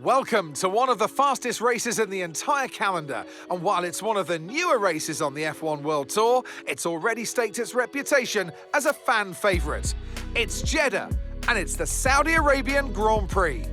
Welcome to one of the fastest races in the entire calendar, and while it's one of the newer races on the F1 World Tour, it's already staked its reputation as a fan favourite. It's Jeddah, and it's the Saudi Arabian Grand Prix.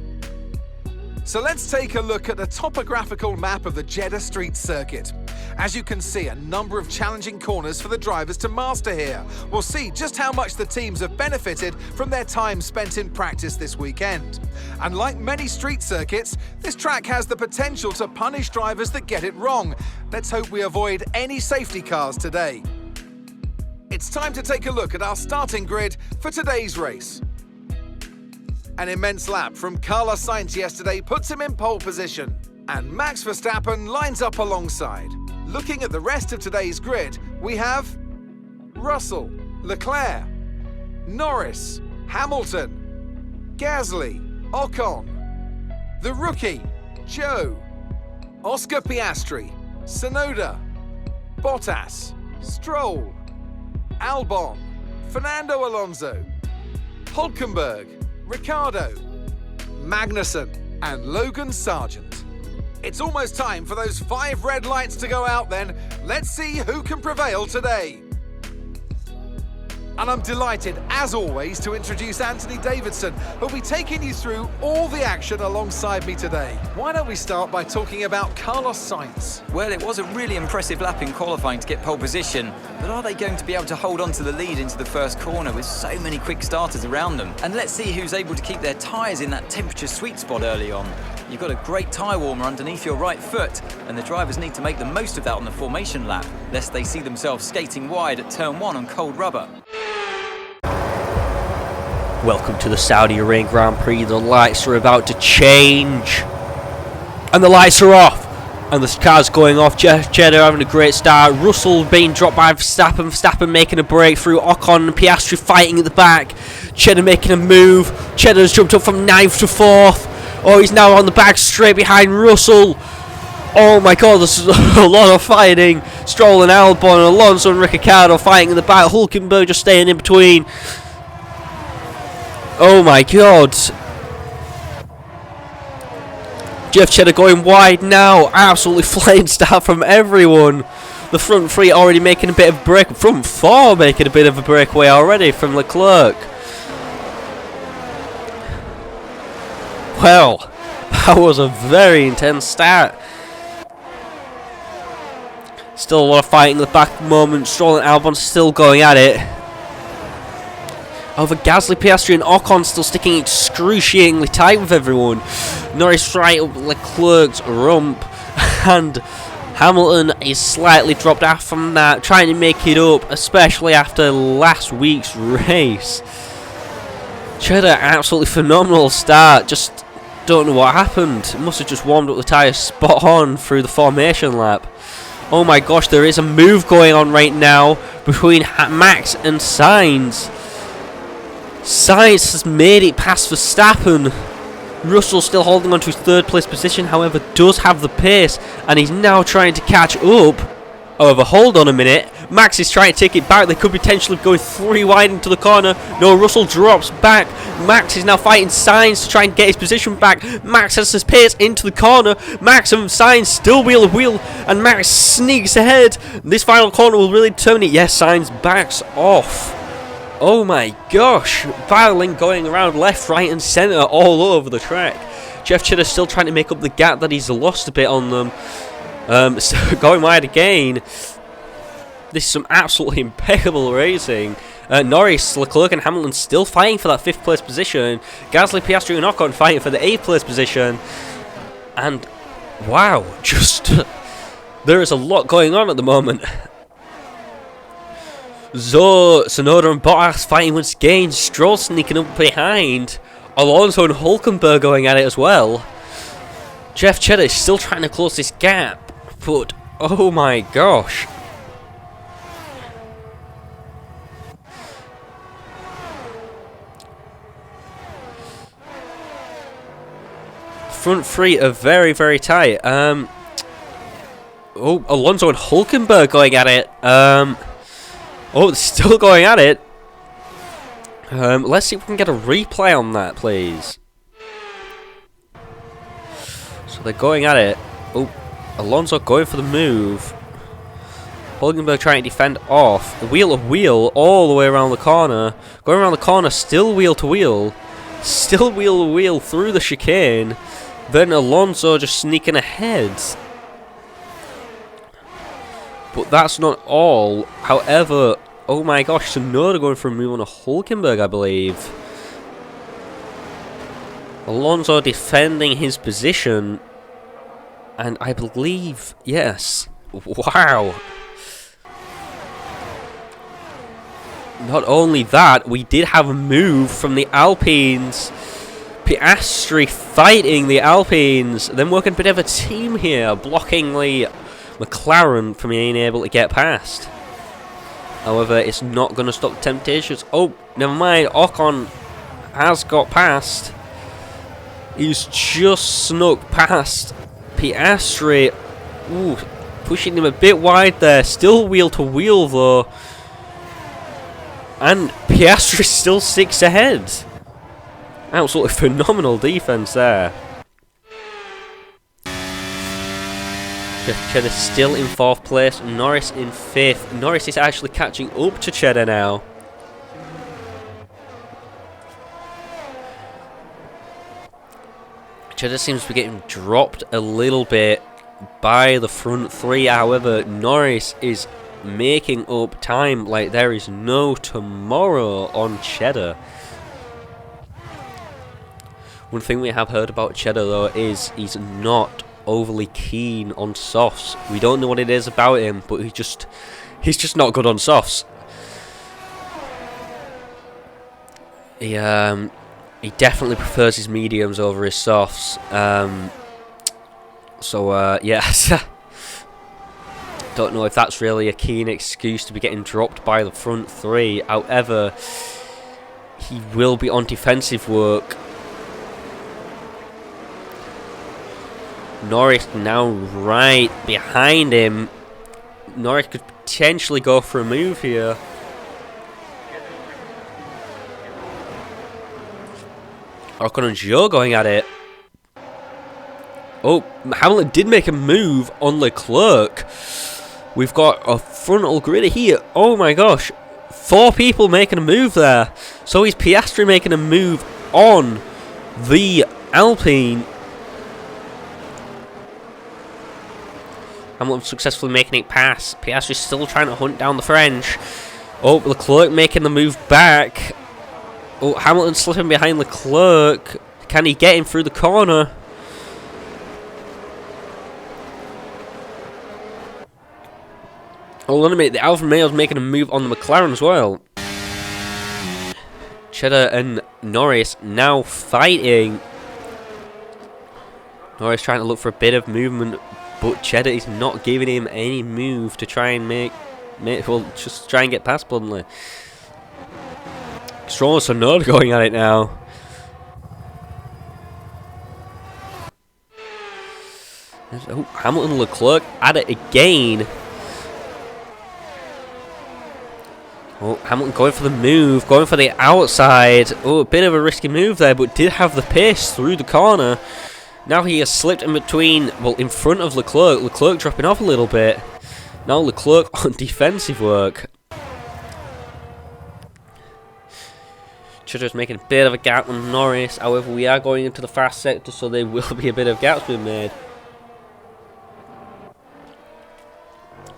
So let's take a look at the topographical map of the Jeddah street circuit. As you can see, a number of challenging corners for the drivers to master here. We'll see just how much the teams have benefited from their time spent in practice this weekend. And like many street circuits, this track has the potential to punish drivers that get it wrong. Let's hope we avoid any safety cars today. It's time to take a look at our starting grid for today's race. An immense lap from Carlos Sainz yesterday puts him in pole position, and Max Verstappen lines up alongside. Looking at the rest of today's grid, we have Russell, Leclerc, Norris, Hamilton, Gasly, Ocon, the rookie, Joe, Oscar Piastri, Tsunoda, Bottas, Stroll, Albon, Fernando Alonso, Hülkenberg, Ricciardo, Magnussen, and Logan Sargent. It's almost time for those 5 red lights to go out then. Let's see who can prevail today. And I'm delighted, as always, to introduce Anthony Davidson, who'll be taking you through all the action alongside me today. Why don't we start by talking about Carlos Sainz? Well, it was a really impressive lap in qualifying to get pole position, but are they going to be able to hold on to the lead into the first corner with so many quick starters around them? And let's see who's able to keep their tyres in that temperature sweet spot early on. You've got a great tyre warmer underneath your right foot, and the drivers need to make the most of that on the formation lap, lest they see themselves skating wide at turn 1 on cold rubber. Welcome to the Saudi Arabian Grand Prix. The lights are about to change. And the lights are off. And the car's going off. Jeddah having a great start. Russell being dropped by Verstappen. Verstappen making a breakthrough. Ocon and Piastri fighting at the back. Jeddah making a move. Jeddah's jumped up from 9th to 4th. Oh, he's now on the back straight behind Russell. Oh my god, there's a lot of fighting. Stroll and Albon and Alonso and Ricciardo fighting in the back. Hülkenberg just staying in between. Oh my god. Jeff Cheddar going wide now. Absolutely flying start from everyone. The front 3 already making a bit of a break. Front 4 making a bit of a breakaway already from Leclerc. Well, that was a very intense start. Still a lot of fighting in the back at the moment. Stroll and Albon still going at it. Over Gasly, Piastri and Ocon still sticking excruciatingly tight with everyone. Norris right up Leclerc's rump, and Hamilton is slightly dropped off from that, trying to make it up, especially after last week's race. Jeddah, absolutely phenomenal start, just don't know what happened. Must have just warmed up the tyres spot on through the formation lap. Oh my gosh, there is a move going on right now between Max and Sainz. Sainz has made it past Verstappen. Russell still holding on to his 3rd place position, however, does have the pace, and he's now trying to catch up. However, hold on a minute. Max is trying to take it back. They could potentially go 3 wide into the corner. No, Russell drops back. Max is now fighting Sainz to try and get his position back. Max has his pace into the corner. Max and Sainz still wheel to wheel, and Max sneaks ahead. This final corner will really determine it. Yes, Sainz backs off. Oh my gosh, battling going around left, right and centre all over the track. Jeff Cheddar still trying to make up the gap that he's lost a bit on them. So going wide again. This is some absolutely impeccable racing. Norris, Leclerc and Hamilton still fighting for that 5th place position. Gasly, Piastri and Ocon fighting for the 8th place position. And wow, just there is a lot going on at the moment. Tsunoda and Bottas fighting once again. Stroll sneaking up behind. Alonso and Hülkenberg going at it as well. Jeff Cheddar is still trying to close this gap, but oh my gosh. Front 3 are very, very tight. Oh, Alonso and Hülkenberg going at it. Oh, it's still going at it. Let's see if we can get a replay on that, please. They're going at it. Oh, Alonso going for the move. Hulkenberg trying to defend off. Wheel to wheel all the way around the corner. Going around the corner, still wheel to wheel. Still wheel to wheel through the chicane. Then Alonso just sneaking ahead. But that's not all. However, oh my gosh, Tsunoda going for a move on a Hulkenberg, I believe. Alonso defending his position. And I believe, yes. Wow. Not only that, we did have a move from the Alpines. Piastri fighting the Alpines. Then working a bit of a team here, blocking the McLaren from being able to get past. However, it's not going to stop the temptations. Oh, never mind. Ocon has got past. He's just snuck past Piastri. Ooh, pushing him a bit wide there. Still wheel to wheel though. And Piastri's still 6 ahead. Absolutely phenomenal defense there. Cheddar still in 4th place. Norris in 5th. Norris is actually catching up to Cheddar now. Cheddar seems to be getting dropped a little bit by the front 3. However, Norris is making up time like there is no tomorrow on Cheddar. One thing we have heard about Cheddar though is he's not overly keen on softs. We don't know what it is about him, but he's just not good on softs. He definitely prefers his mediums over his softs. Yeah. Don't know if that's really a keen excuse to be getting dropped by the front 3. However, he will be on defensive work. Norris now right behind him. Norris could potentially go for a move here. Ocon and Joe going at it. Oh, Hamilton did make a move on Leclerc. We've got a frontal grid here. Oh my gosh. 4 people making a move there. So is Piastri making a move on the Alpine. Hamilton successfully making it pass. Piastri still trying to hunt down the French. Oh, Leclerc making the move back. Oh, Hamilton slipping behind Leclerc. Can he get him through the corner? Hold on a minute, the Alfa Romeo's making a move on the McLaren as well. Cheddar and Norris now fighting. Norris trying to look for a bit of movement, but Cheddar is not giving him any move to try and just try and get past bluntly. Stroll and Tsunoda going at it now. Oh, Hamilton and Leclerc at it again. Oh, Hamilton going for the move, going for the outside. Oh, a bit of a risky move there, but did have the pace through the corner. Now he has slipped in between, well, in front of Leclerc. Leclerc dropping off a little bit. Now Leclerc on defensive work. Cheddar's making a bit of a gap on Norris. However, we are going into the fast sector, so there will be a bit of gaps being made.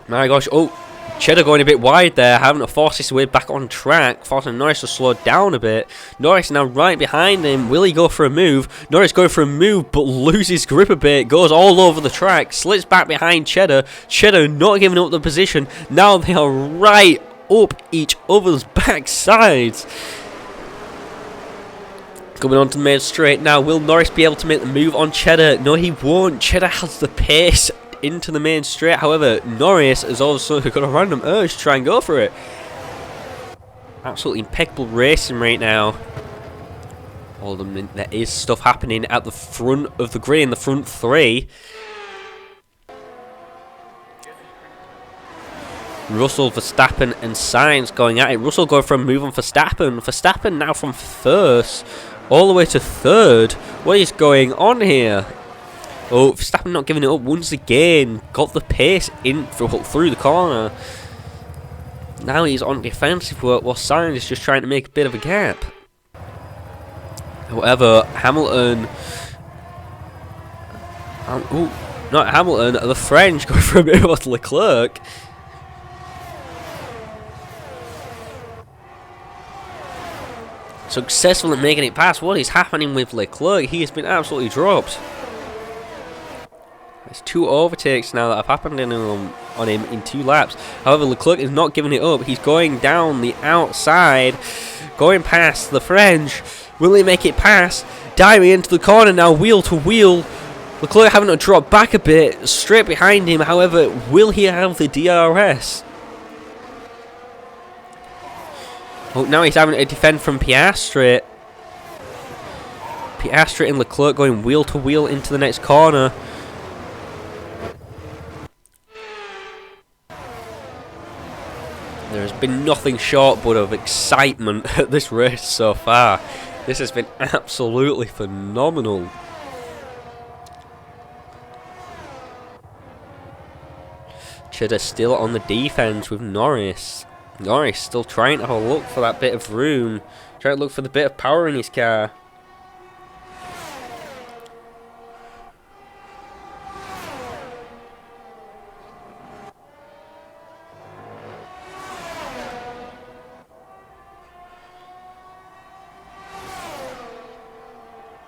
My gosh, oh, Cheddar going a bit wide there, having to force his way back on track, forcing Norris to slow down a bit. Norris now right behind him. Will he go for a move? Norris going for a move, but loses grip a bit, goes all over the track, slips back behind Cheddar. Cheddar not giving up the position. Now they are right up each other's backsides. Coming on to the main straight now. Will Norris be able to make the move on Cheddar? No, he won't. Cheddar has the pace into the main straight. However, Norris has also got a random urge to try and go for it. Absolutely impeccable racing right now. All there is stuff happening at the front of the grid in the front 3. Russell, Verstappen and Sainz going at it. Russell going for a move on Verstappen. Verstappen now from 1st all the way to 3rd. What is going on here? Oh, Verstappen not giving it up once again. Got the pace in through the corner. Now he's on defensive work while Sainz is just trying to make a bit of a gap. However, Hamilton... not Hamilton, the French going for a bit of Leclerc. Successful at making it past. What is happening with Leclerc? He has been absolutely dropped. There's 2 overtakes now that have happened on him in 2 laps. However, Leclerc is not giving it up. He's going down the outside, going past the French. Will he make it past? Diving into the corner now, wheel to wheel. Leclerc having to drop back a bit, straight behind him. However, will he have the DRS? Oh, now he's having to defend from Piastri. Piastri and Leclerc going wheel to wheel into the next corner. There has been nothing short but of excitement at this race so far. This has been absolutely phenomenal. Cheddar still on the defense with Norris. Norris still trying to have a look for that bit of room. Trying to look for the bit of power in his car.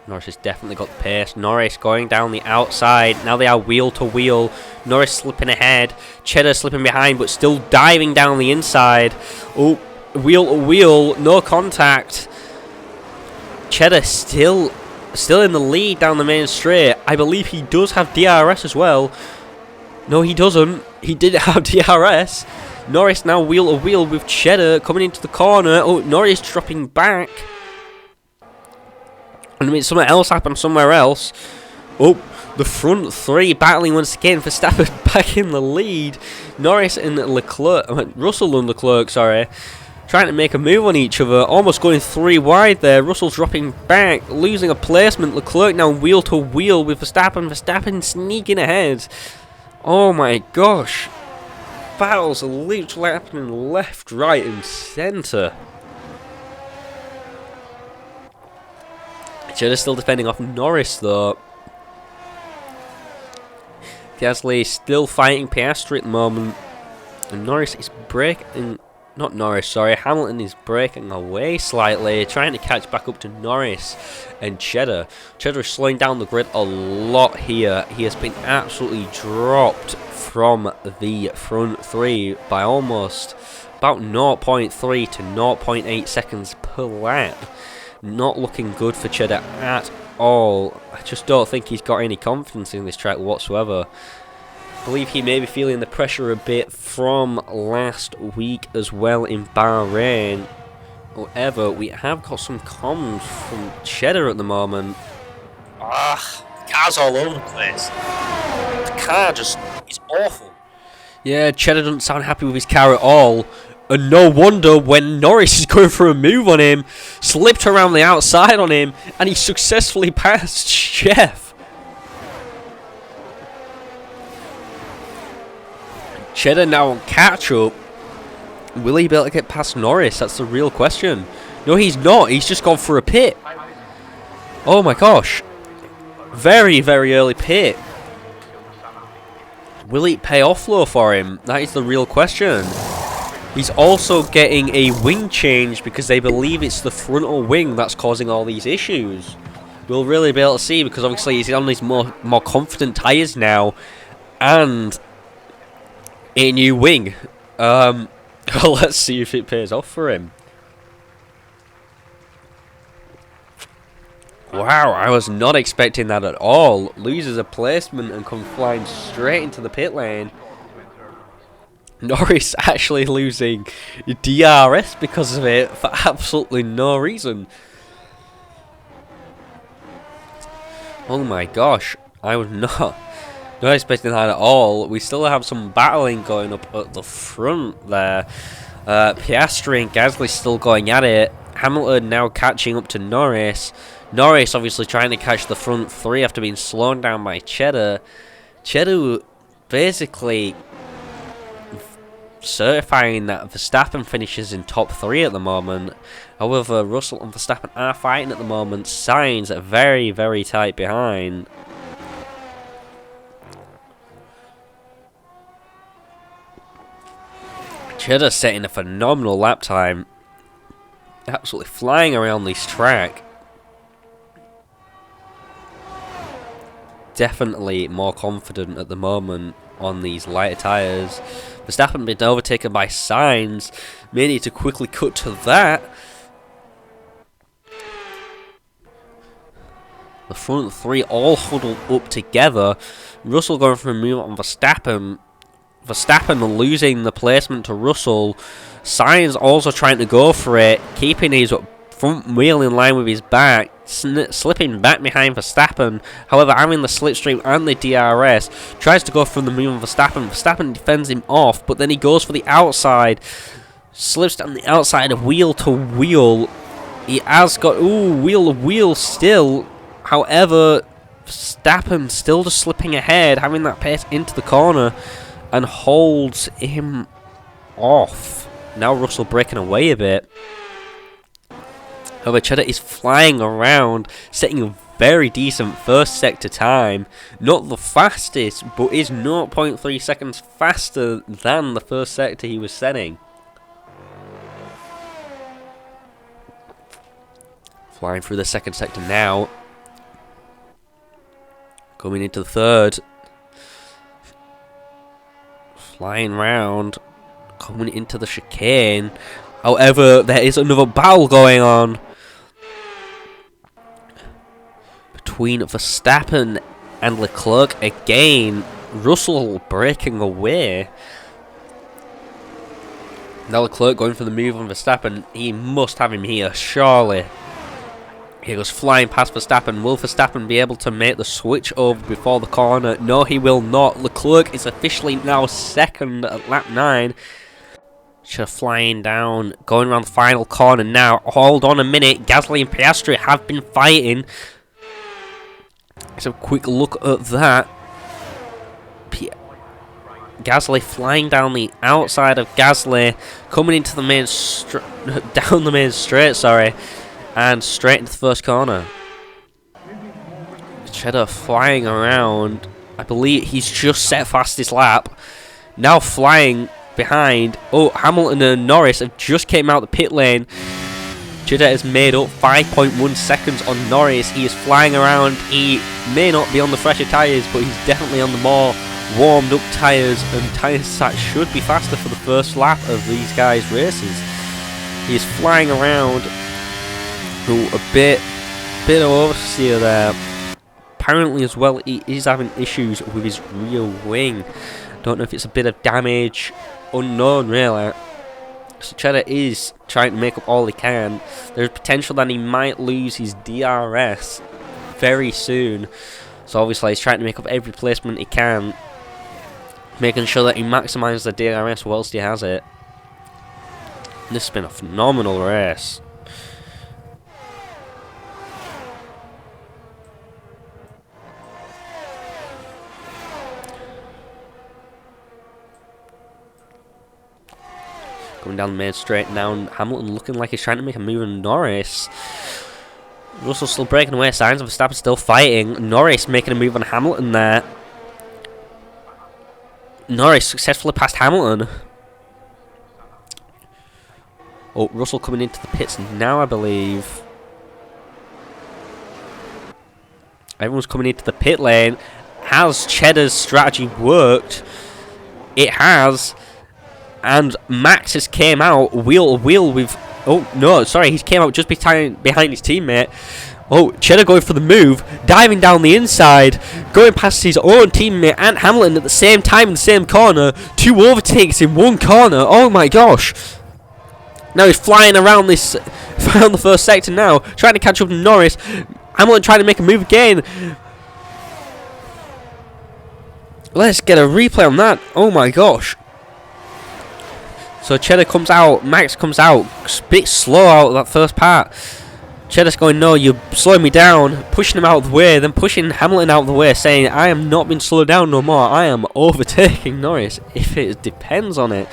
Norris has definitely got the pace. Norris going down the outside. Now they are wheel to wheel. Norris slipping ahead. Cheddar slipping behind, but still diving down the inside. Oh, wheel to wheel. No contact. Cheddar still in the lead down the main straight. I believe he does have DRS as well. No, he doesn't. He did have DRS. Norris now wheel to wheel with Cheddar coming into the corner. Oh, Norris dropping back. I mean, something else happened somewhere else. Oh, the front 3 battling once again. Verstappen back in the lead. Norris and Leclerc, Russell and Leclerc, sorry, trying to make a move on each other. Almost going 3 wide there. Russell dropping back, losing a placement. Leclerc now wheel to wheel with Verstappen. Verstappen sneaking ahead. Oh my gosh. Battles are literally happening left, right, and centre. Cheddar still defending off Norris though. Gasly still fighting Piastri at the moment. And Norris is breaking... Not Norris, sorry. Hamilton is breaking away slightly. Trying to catch back up to Norris and Cheddar. Cheddar is slowing down the grid a lot here. He has been absolutely dropped from the front 3 by almost about 0.3 to 0.8 seconds per lap. Not looking good for Cheddar at all. I just don't think he's got any confidence in this track whatsoever. I believe he may be feeling the pressure a bit from last week as well in Bahrain. However, we have got some comms from Cheddar at the moment. Car's all over the place. The car just is awful. Yeah, Cheddar doesn't sound happy with his car at all. And no wonder when Norris is going for a move on him, slipped around the outside on him, and he successfully passed Chef. Cheddar now on catch up. Will he be able to get past Norris? That's the real question. No, he's not. He's just gone for a pit. Oh my gosh. Very, very early pit. Will it pay off though for him? That is the real question. He's also getting a wing change because they believe it's the frontal wing that's causing all these issues. We'll really be able to see because obviously he's on these more confident tyres now and a new wing. Let's see if it pays off for him. Wow, I was not expecting that at all. Loses a placement and comes flying straight into the pit lane. Norris actually losing DRS because of it for absolutely no reason. Oh my gosh, I was not expecting that at all. We still have some battling going up at the front there. Piastri and Gasly still going at it. Hamilton now catching up to Norris. Norris obviously trying to catch the front three after being slowed down by Cheddar. Cheddar basically certifying that Verstappen finishes in top 3 at the moment. However, Russell and Verstappen are fighting at the moment. Sainz are very, very tight behind. Cheddar setting a phenomenal lap time. Absolutely flying around this track. Definitely more confident at the moment on these lighter tyres. Verstappen being overtaken by Sainz. May need to quickly cut to that. The front three all huddled up together. Russell going for a move on Verstappen. Verstappen losing the placement to Russell. Sainz also trying to go for it, keeping his front wheel in line with his back, slipping back behind Verstappen. However, having the slipstream and the DRS, tries to go from the move on Verstappen. Verstappen defends him off, but then he goes for the outside, slips down the outside of wheel to wheel. He has got wheel to wheel still. However, Verstappen still just slipping ahead, having that pace into the corner, and holds him off. Now Russell breaking away a bit. However, Cheddar is flying around, setting a very decent first sector time. Not the fastest, but is 0.3 seconds faster than the first sector he was setting. Flying through the second sector now. Coming into the third. Flying round. Coming into the chicane. However, there is another battle going on between Verstappen and Leclerc again. Russell breaking away. Now Leclerc going for the move on Verstappen. He must have him here, surely. He goes flying past Verstappen. Will Verstappen be able to make the switch over before the corner? No, he will not. Leclerc is officially now second at lap 9. Just flying down, going around the final corner now. Hold on a minute. Gasly and Piastri have been fighting. Let's have a quick look at that. Gasly flying down the outside of Gasly, coming into the main down the main straight, sorry, and straight into the first corner. Cheddar flying around. I believe he's just set fastest lap. Now flying behind. Oh, Hamilton and Norris have just came out the pit lane. Cheddar has made up 5.1 seconds on Norris. He is flying around. He may not be on the fresher tyres, but he's definitely on the more warmed up tyres, and tyres that should be faster for the first lap of these guys' races. He is flying around. Oh, a bit of oversteer there. Apparently as well, he is having issues with his rear wing. Don't know if it's a bit of damage. Unknown, really. So Cheddar is trying to make up all he can. There's potential that he might lose his DRS very soon. So obviously he's trying to make up every placement he can, making sure that he maximises the DRS whilst he has it. This has been a phenomenal race. Going down the main straight now, and Hamilton looking like he's trying to make a move on Norris. Russell still breaking away, signs of Verstappen still fighting. Norris making a move on Hamilton there. Norris successfully passed Hamilton. Oh, Russell coming into the pits now, I believe. Everyone's coming into the pit lane. Has Cheddar's strategy worked? It has. And Max has came out wheel to wheel with... Oh, no, sorry, he's came out just behind his teammate. Oh, Cheddar going for the move, diving down the inside, going past his own teammate and Hamilton at the same time in the same corner. 2 overtakes in one corner. Oh my gosh. Now he's flying around the first sector now, trying to catch up to Norris. Hamilton trying to make a move again. Let's get a replay on that. Oh my gosh. So Cheddar comes out, Max comes out, a bit slow out of that first part. Cheddar's going, no, you're slowing me down, pushing him out of the way, then pushing Hamilton out of the way, saying, I am not being slowed down no more, I am overtaking Norris, if it depends on it.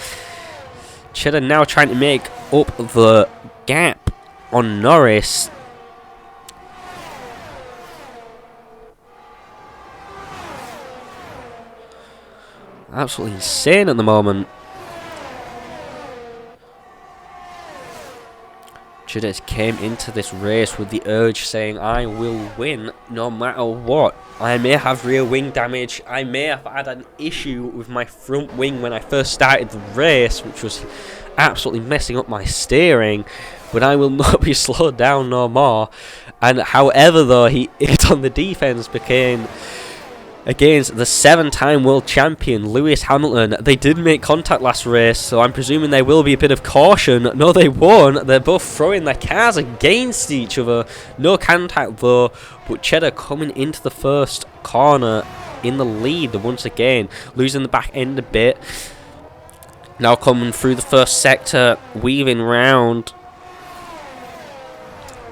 Cheddar now trying to make up the gap on Norris. Absolutely insane at the moment. Cheddar came into this race with the urge saying, I will win no matter what. I may have rear wing damage. I may have had an issue with my front wing when I first started the race, which was absolutely messing up my steering, but I will not be slowed down no more. And however, though, he is on the defense, became against the 7-time world champion Lewis Hamilton. They did make contact last race, so I'm presuming there will be a bit of caution. No, they won't. They're both throwing their cars against each other. No contact though, but Cheddar coming into the first corner in the lead once again, losing the back end a bit. Now coming through the first sector, weaving round,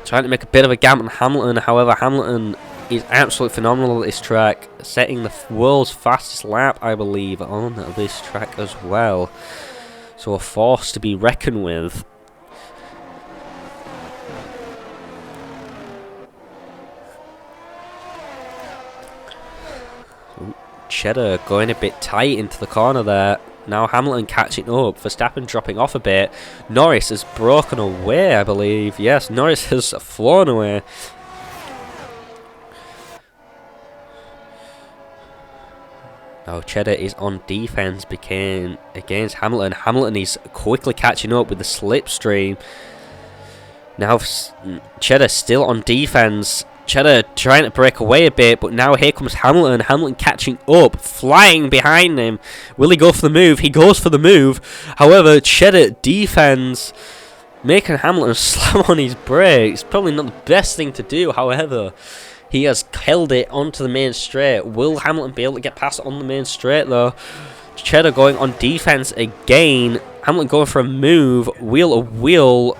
trying to make a bit of a gap on Hamilton. However, Hamilton is absolutely phenomenal at this track, setting the world's fastest lap, I believe, on this track as well. So a force to be reckoned with. Ooh, Cheddar going a bit tight into the corner there. Now Hamilton catching up, Verstappen dropping off a bit. Norris has broken away, I believe. Yes, Norris has flown away. Now Cheddar is on defense against Hamilton. Hamilton is quickly catching up with the slipstream. Now Cheddar still on defense. Cheddar trying to break away a bit, but now here comes Hamilton. Hamilton catching up, flying behind him. Will he go for the move? He goes for the move. However, Cheddar defends, making Hamilton slam on his brakes. Probably not the best thing to do, however. He has held it onto the main straight. Will Hamilton be able to get past it on the main straight though? Cheddar going on defense again. Hamilton going for a move. Wheel of wheel.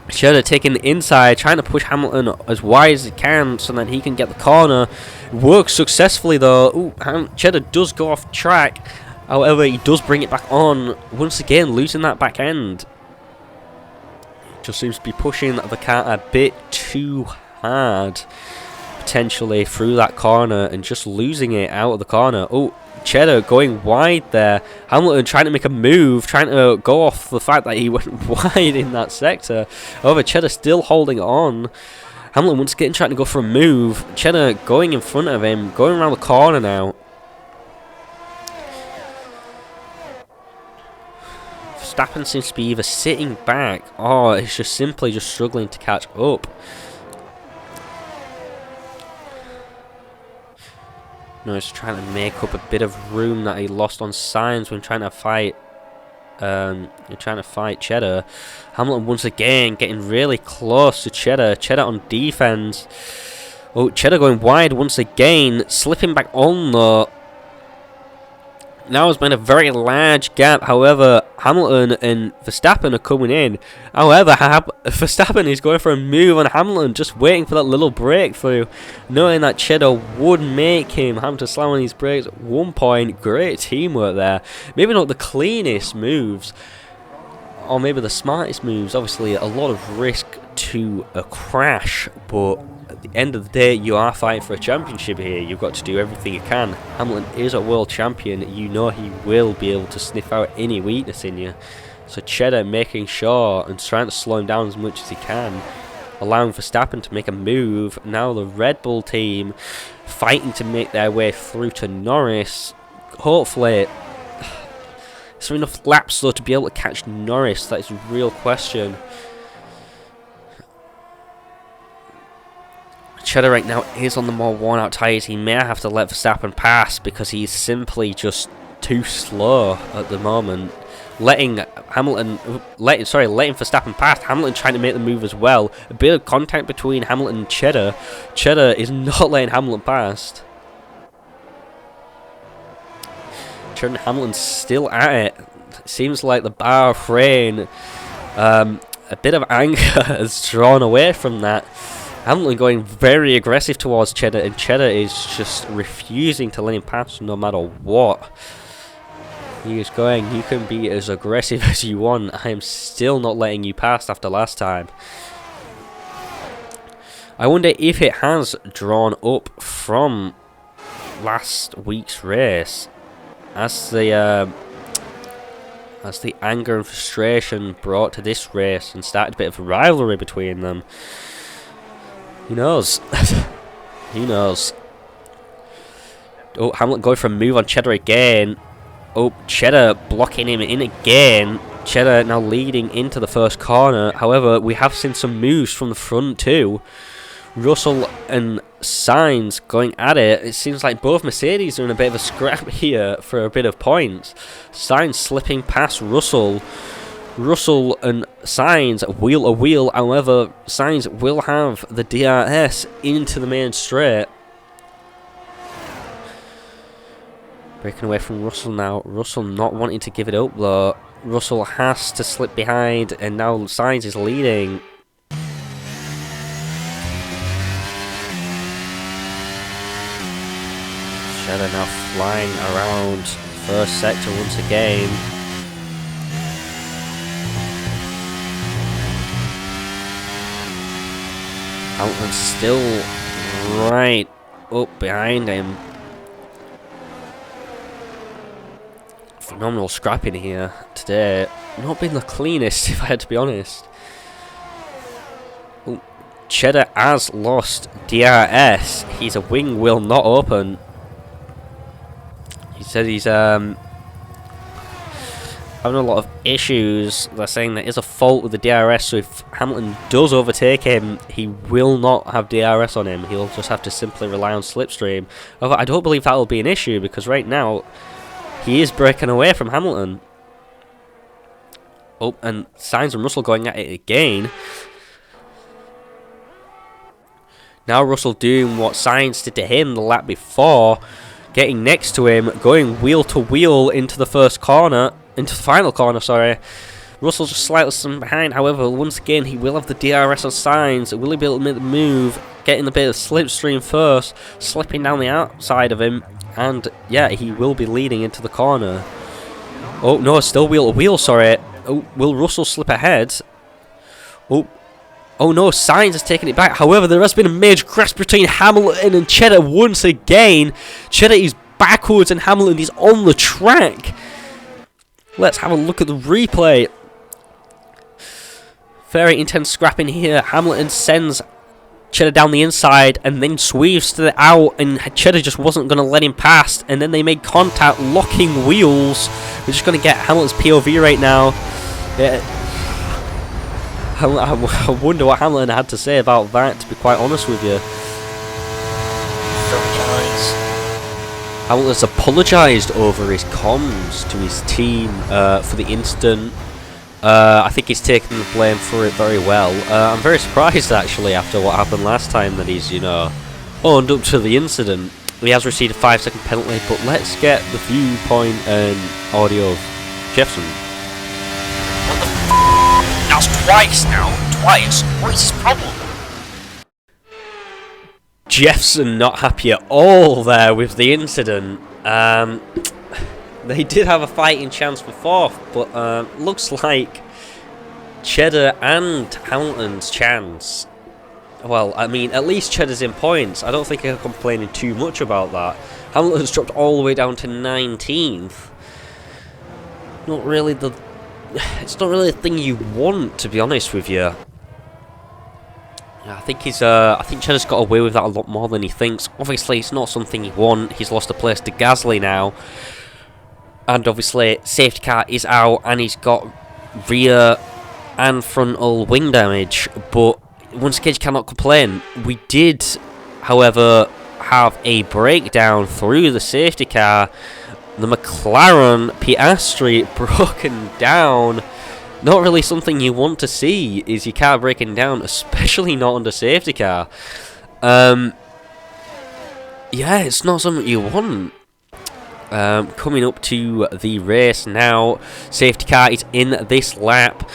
Cheddar taking the inside, trying to push Hamilton as wide as he can so that he can get the corner. Works successfully though. Ooh, Cheddar does go off track. However, he does bring it back on. Once again, losing that back end. Just seems to be pushing the car a bit too hard, potentially through that corner, and just losing it out of the corner. Oh, Cheddar going wide there. Hamilton trying to make a move, trying to go off the fact that he went wide in that sector. However, Cheddar still holding on. Hamilton once again trying to go for a move. Cheddar going in front of him, going around the corner now. Verstappen seems to be either sitting back or is just simply just struggling to catch up. No, he's trying to make up a bit of room that he lost on Sainz when trying to fight. Cheddar. Hamilton once again getting really close to Cheddar. Cheddar on defense. Oh, Cheddar going wide once again, slipping back on though. Now has been a very large gap. However, Hamilton and Verstappen are coming in. However, Verstappen is going for a move on Hamilton, just waiting for that little breakthrough, knowing that Cheddar would make him have to slam on his brakes at one point. Great teamwork there. Maybe not the cleanest moves, or maybe the smartest moves. Obviously, a lot of risk to a crash, but at the end of the day, you are fighting for a championship here. You've got to do everything you can. Hamilton is a world champion. You know he will be able to sniff out any weakness in you. So Cheddar making sure and trying to slow him down as much as he can, allowing Verstappen to make a move. Now the Red Bull team fighting to make their way through to Norris. Hopefully, is there enough laps though to be able to catch Norris? That is a real question. Cheddar right now is on the more worn out tyres. He may have to let Verstappen pass because he's simply just too slow at the moment. Letting Verstappen pass. Hamilton trying to make the move as well. A bit of contact between Hamilton and Cheddar. Cheddar is not letting Hamilton pass. Cheddar and Hamilton's still at it. Seems like the bar of rain a bit of anger has drawn away from that. Hamilton going very aggressive towards Cheddar, and Cheddar is just refusing to let him pass no matter what. He is going, you can be as aggressive as you want. I am still not letting you pass after last time. I wonder if it has drawn up from last week's race as the anger and frustration brought to this race and started a bit of a rivalry between them. Who knows? Who knows? Oh, Hamilton going for a move on Cheddar again. Oh, Cheddar blocking him in again. Cheddar now leading into the first corner. However, we have seen some moves from the front too. Russell and Sainz going at it. It seems like both Mercedes are in a bit of a scrap here for a bit of points. Sainz slipping past Russell. Russell and Sainz wheel a wheel. However, Sainz will have the DRS into the main straight. Breaking away from Russell now. Russell not wanting to give it up though. Russell has to slip behind, and now Sainz is leading. Cheddar now flying around first sector once again. Hamilton's still right up behind him. Phenomenal scrapping here today. Not been the cleanest, if I had to be honest. Ooh, Cheddar has lost DRS. His wing will not open. He said he's having a lot of issues. They're saying there is a fault with the DRS, so if Hamilton does overtake him, he will not have DRS on him. He'll just have to simply rely on slipstream. However, I don't believe that will be an issue, because right now he is breaking away from Hamilton. Oh, and Sainz and Russell going at it again. Now Russell doing what Sainz did to him the lap before, getting next to him, going wheel to wheel into the first corner, into the final corner, sorry. Russell just slightly behind, however, once again, he will have the DRS on Sainz. Will he be able to make the move, getting a bit of slipstream first, slipping down the outside of him, and yeah, he will be leading into the corner. Oh, no, still wheel to wheel, sorry. Oh, will Russell slip ahead? Oh, no, Sainz has taken it back. However, there has been a major crash between Hamilton and Cheddar once again. Cheddar is backwards and Hamilton is on the track. Let's have a look at the replay. Very intense scrapping here. Hamilton sends Cheddar down the inside and then sweeps to the out, and Cheddar just wasn't going to let him pass, and then they made contact, locking wheels. We're just going to get Hamilton's POV right now. Yeah. I wonder what Hamilton had to say about that, to be quite honest with you. Hamilton's apologised over his comms to his team for the incident. I think he's taken the blame for it very well. I'm very surprised, actually, after what happened last time, that he's, owned up to the incident. He has received a 5-second penalty, but let's get the viewpoint and audio of Jefferson. That's twice now. Twice. What is his problem? Jefferson not happy at all there with the incident. They did have a fighting chance for fourth, but looks like Cheddar and Hamilton's chance. Well, I mean, at least Cheddar's in points. I don't think I'm complaining too much about that. Hamilton's dropped all the way down to 19th. Not really the... It's not really a thing you want, to be honest with you. I think Cheddar's got away with that a lot more than he thinks. Obviously, it's not something he wants. He's lost a place to Gasly now. And obviously, safety car is out, and he's got rear and frontal wing damage. But once again, you cannot complain. We did, however, have a breakdown through the safety car. The McLaren Piastri broken down. Not really something you want to see, is your car breaking down, especially not under safety car. Yeah, it's not something you want. Coming up to the race now. Safety car is in this lap.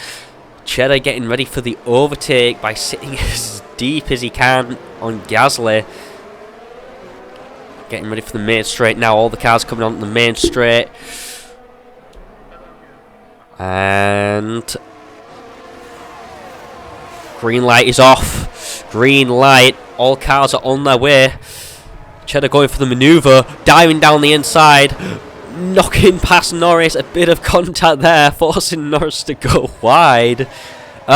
Cheddar getting ready for the overtake by sitting as deep as he can on Gasly. Getting ready for the main straight now. All the cars coming on the main straight. And green light is off. Green light. All cars are on their way. Cheddar going for the manoeuvre. Diving down the inside. Knocking past Norris. A bit of contact there. Forcing Norris to go wide. He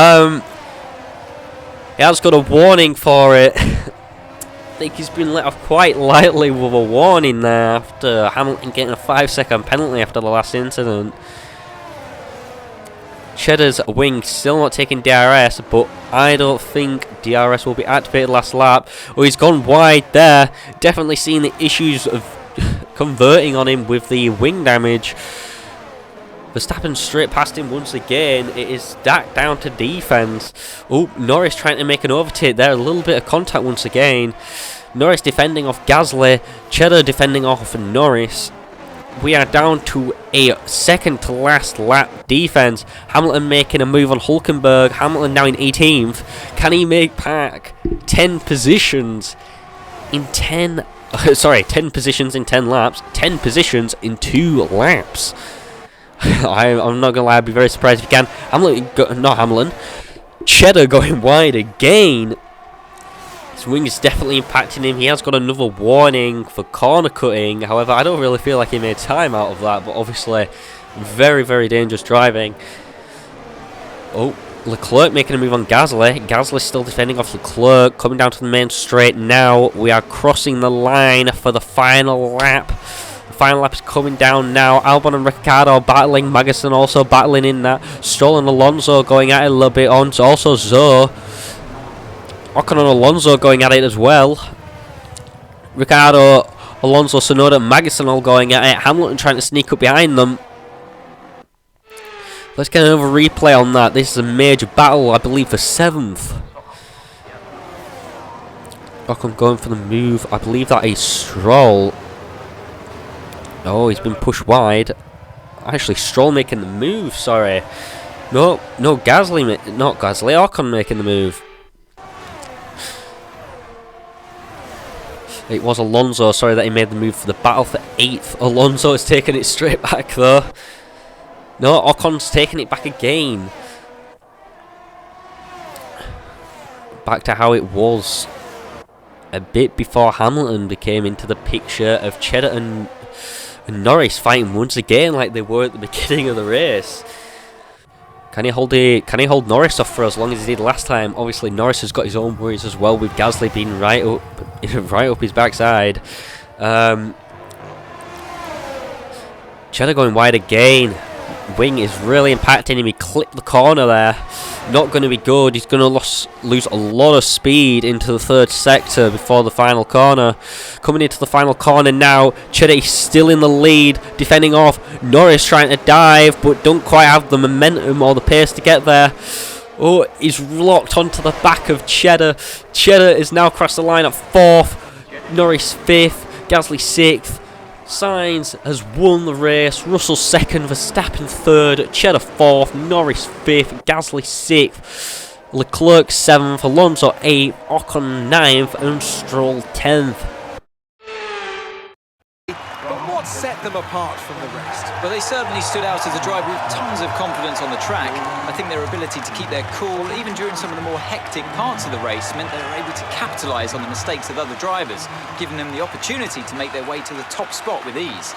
has got a warning for it. I think he's been let off quite lightly with a warning there after Hamilton getting a 5-second penalty after the last incident. Cheddar's wing still not taking DRS, but I don't think DRS will be activated last lap. Oh, he's gone wide there. Definitely seeing the issues of converting on him with the wing damage. Verstappen straight past him once again. It is back down to defense. Oh, Norris trying to make an overtake there. A little bit of contact once again. Norris defending off Gasly. Cheddar defending off Norris. We are down to a second to last lap defense. Hamilton making a move on Hulkenberg. Hamilton now in 18th. Can he make back 10 positions in 10... 10 positions in 10 laps. 10 positions in 2 laps. I'm not going to lie, I'd be very surprised if he can. Cheddar going wide again. His wing is definitely impacting him. He has got another warning for corner cutting. However, I don't really feel like he made time out of that. But obviously, very, very dangerous driving. Oh, Leclerc making a move on Gasly. Gasly still defending off Leclerc. Coming down to the main straight now. We are crossing the line for the final lap. Final lap is coming down now. Albon and Ricciardo battling. Magnussen also battling in that. Stroll and Alonso going at it a little bit on. Also Zoe. Ocon and Alonso going at it as well. Ricciardo, Alonso, Tsunoda, Magnussen all going at it. Hamilton trying to sneak up behind them. Let's get another replay on that. This is a major battle, I believe, for 7th. Ocon going for the move. I believe that is Stroll. Oh, he's been pushed wide. Actually, Stroll making the move, sorry. No, Gasly, not Gasly, Ocon making the move. It was Alonso, sorry, that he made the move for the battle for 8th. Alonso is taking it straight back, though. No, Ocon's taking it back again. Back to how it was a bit before Hamilton became into the picture of Cheddar and Norris fighting once again like they were at the beginning of the race. Can he hold Norris off for as long as he did last time? Obviously, Norris has got his own worries as well, with Gasly being right up his backside. Cheddar going wide again. Wing is really impacting him. He clipped the corner there. Not going to be good. He's going to lose a lot of speed into the 3rd sector before the final corner. Coming into the final corner now. Cheddar is still in the lead, defending off. Norris trying to dive, but don't quite have the momentum or the pace to get there. Oh, he's locked onto the back of Cheddar. Cheddar is now across the line at 4th. Norris 5th. Gasly 6th. Sainz has won the race. Russell 2nd, Verstappen 3rd, Cheddar 4th, Norris 5th, Gasly 6th, Leclerc 7th, Alonso 8th, Ocon 9th, and Stroll 10th. But what set them apart from the rest? Well, they certainly stood out as a driver with tons of confidence on the track. I think their ability to keep their cool, even during some of the more hectic parts of the race, meant they were able to capitalise on the mistakes of other drivers, giving them the opportunity to make their way to the top spot with ease.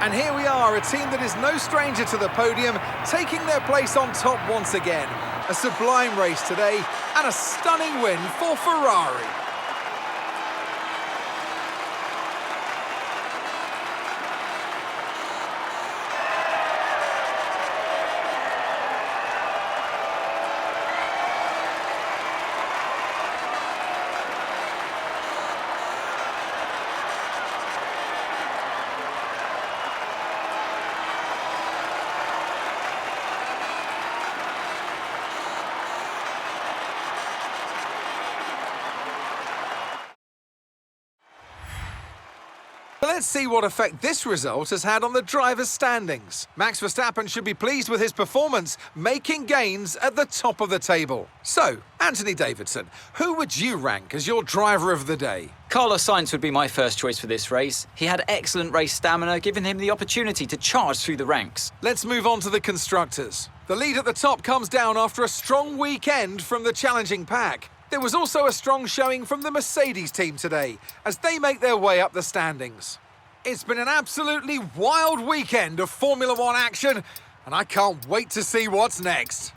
And here we are, a team that is no stranger to the podium, taking their place on top once again. A sublime race today, and a stunning win for Ferrari. Let's see what effect this result has had on the drivers' standings. Max Verstappen should be pleased with his performance, making gains at the top of the table. So, Anthony Davidson, who would you rank as your driver of the day? Carlos Sainz would be my first choice for this race. He had excellent race stamina, giving him the opportunity to charge through the ranks. Let's move on to the constructors. The lead at the top comes down after a strong weekend from the challenging pack. There was also a strong showing from the Mercedes team today, as they make their way up the standings. It's been an absolutely wild weekend of Formula One action, and I can't wait to see what's next.